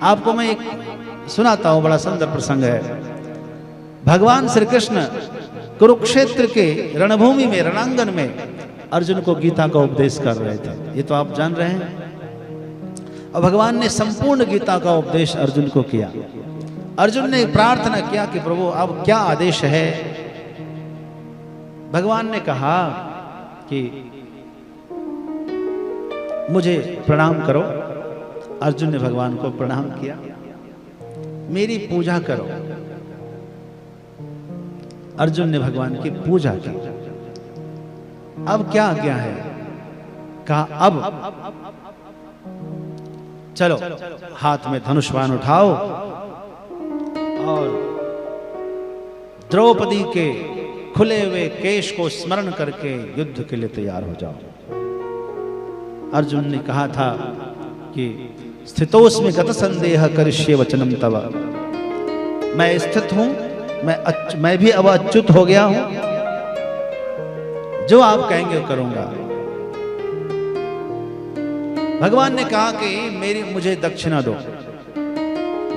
आपको मैं एक सुनाता हूं, बड़ा सुंदर प्रसंग है। भगवान श्री कृष्ण कुरुक्षेत्र के रणभूमि में, रणांगन में अर्जुन को गीता का उपदेश कर रहे थे, ये तो आप जान रहे हैं। और भगवान ने संपूर्ण गीता का उपदेश अर्जुन को किया। अर्जुन ने प्रार्थना किया कि प्रभु अब क्या आदेश है। भगवान ने कहा कि मुझे प्रणाम करो। अर्जुन ने भगवान को प्रणाम किया, मेरी पूजा करो। अर्जुन ने भगवान की पूजा की। अब क्या आज्ञा है? कहा अब चलो हाथ में धनुष्बाण उठाओ और द्रौपदी के खुले हुए केश को स्मरण करके युद्ध के लिए तैयार हो जाओ। अर्जुन ने कहा था कि स्थितोस्मि गत संदेह करिष्ये वचनम तव। मैं स्थित हूं, मैं भी अब अच्युत हो गया हूं, जो आप कहेंगे वो करूंगा। भगवान ने कहा कि मुझे दक्षिणा दो।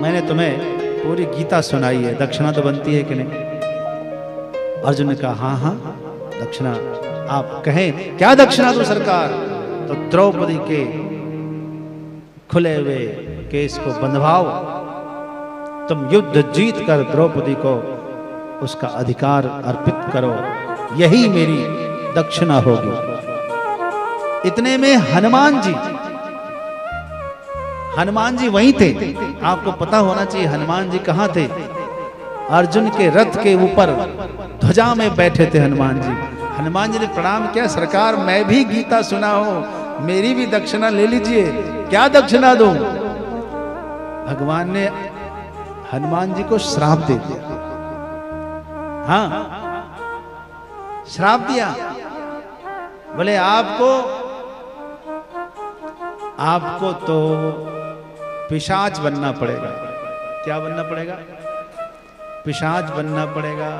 मैंने तुम्हें पूरी गीता सुनाई है, दक्षिणा तो बनती है कि नहीं? अर्जुन ने कहा हाँ हाँ दक्षिणा आप कहें, क्या दक्षिणा दो सरकार? तो द्रौपदी के खुले हुए केस को बंधवाओ, तुम युद्ध जीत कर द्रौपदी को उसका अधिकार अर्पित करो, यही मेरी दक्षिणा होगी। इतने में हनुमान जी वहीं थे। आपको पता होना चाहिए हनुमान जी कहां थे। अर्जुन के रथ के ऊपर ध्वजा में बैठे थे हनुमान जी। हनुमान जी ने प्रणाम किया, सरकार मैं भी गीता सुना हूं, मेरी भी दक्षिणा ले लीजिए। क्या दक्षिणा दूं? भगवान ने हनुमान जी को श्राप दे दिया। हाँ श्राप दिया, बोले आपको तो पिशाच बनना पड़ेगा। क्या बनना पड़ेगा? पिशाच बनना पड़ेगा।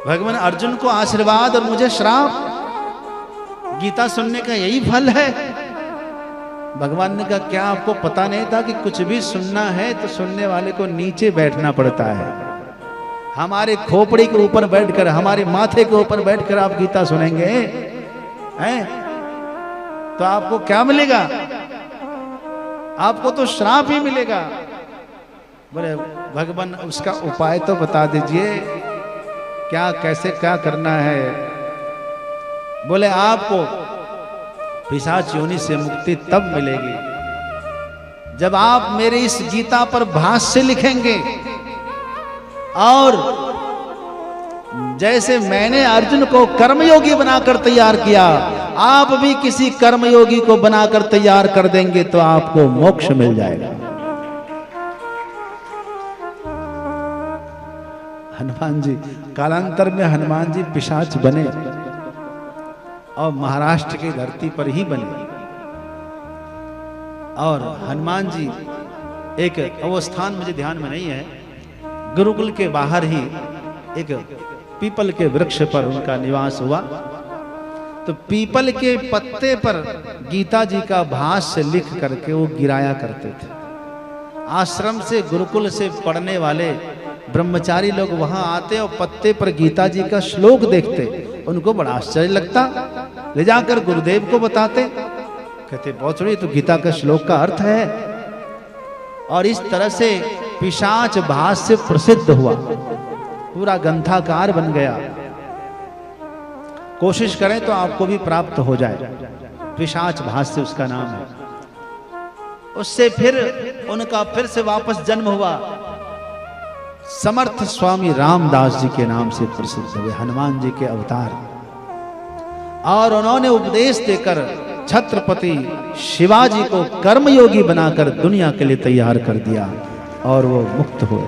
भगवान अर्जुन को आशीर्वाद और मुझे श्राप। गीता सुनने का यही फल है। भगवान ने कहा क्या आपको पता नहीं था कि कुछ भी सुनना है तो सुनने वाले को नीचे बैठना पड़ता है। हमारे खोपड़ी के ऊपर बैठकर, हमारे माथे के ऊपर बैठकर आप गीता सुनेंगे हैं तो आपको क्या मिलेगा? आपको तो श्राप ही मिलेगा। बोले भगवान उसका उपाय तो बता दीजिए, क्या कैसे क्या करना है? बोले आपको पिशाच योनि से मुक्ति तब मिलेगी जब आप मेरे इस गीता पर भाष्य लिखेंगे और जैसे मैंने अर्जुन को कर्मयोगी बनाकर तैयार किया, आप भी किसी कर्मयोगी को बनाकर तैयार कर देंगे तो आपको मोक्ष मिल जाएगा। हनुमान जी कालांतर में हनुमान जी पिशाच बने और महाराष्ट्र की धरती पर ही बने। और हनुमान जी एक वो स्थान मुझे ध्यान में नहीं है, गुरुकुल के बाहर ही एक पीपल के वृक्ष पर उनका निवास हुआ। तो पीपल के पत्ते पर गीता जी का भाष्य लिख करके वो गिराया करते थे। आश्रम से, गुरुकुल से पढ़ने वाले ब्रह्मचारी लोग वहां आते और पत्ते पर गीता जी का श्लोक देखते, उनको बड़ा आश्चर्य लगता, ले जाकर गुरुदेव को बताते, कहते बहुत सही तो गीता का श्लोक का अर्थ है। और इस तरह से पिशाच भाष्य प्रसिद्ध हुआ, पूरा ग्रंथाकार बन गया। कोशिश करें तो आपको भी प्राप्त हो जाए, पिशाच भाष्य उसका नाम है। उससे फिर उनका फिर से वापस जन्म हुआ, समर्थ स्वामी रामदास जी के नाम से प्रसिद्ध हुए, हनुमान जी के अवतार। और उन्होंने उपदेश देकर छत्रपति शिवाजी को कर्मयोगी बनाकर दुनिया के लिए तैयार कर दिया और वो मुक्त हुए।